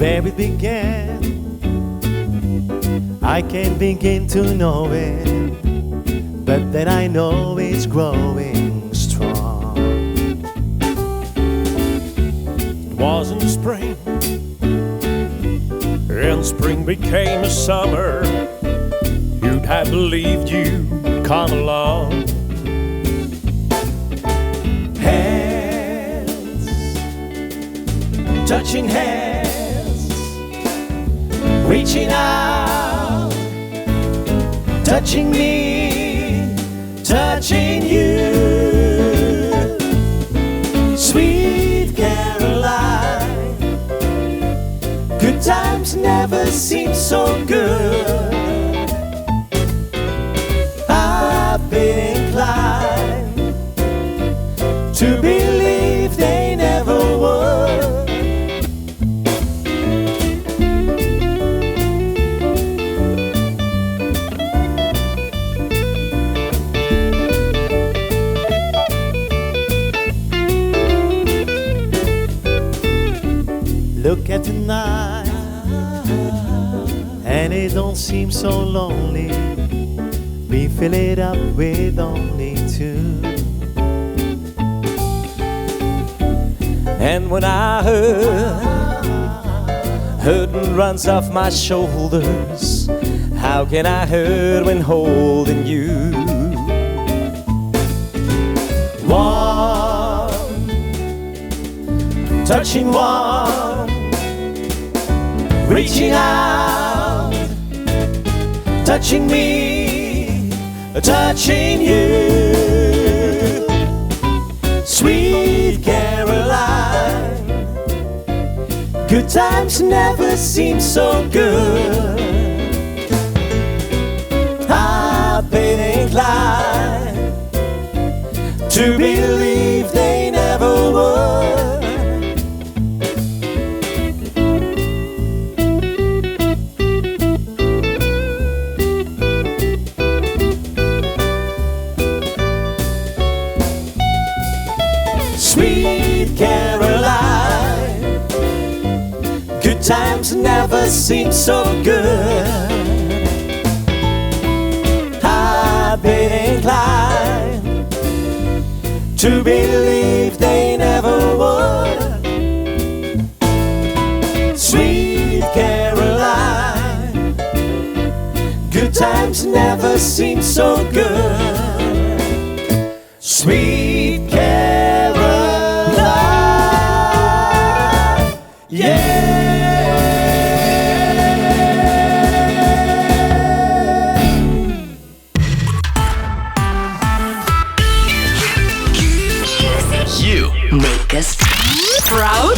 where it began. I can't begin to know it, but then I know it's growing strong. It was in the spring, and spring became a summer. You'd have believed you'd come along. Hands, touching hands, reaching out, touching me, touching you. Sweet Caroline, good times never seem so good. I've been inclined to believe they never would. Look at the night, and it don't seem so lonely. We fill it up with only two. And when I hurting runs off my shoulders, how can I hurt when holding you? One, touching one, reaching out, touching me, touching you. Sweet Caroline, good times never seem so good. I've been inclined to believe they never would. Sweet Caroline, good times never seem so good. I've been inclined to believe they never would. Sweet Caroline, good times never seem so good. Sweet Caroline, yeah. You make us proud.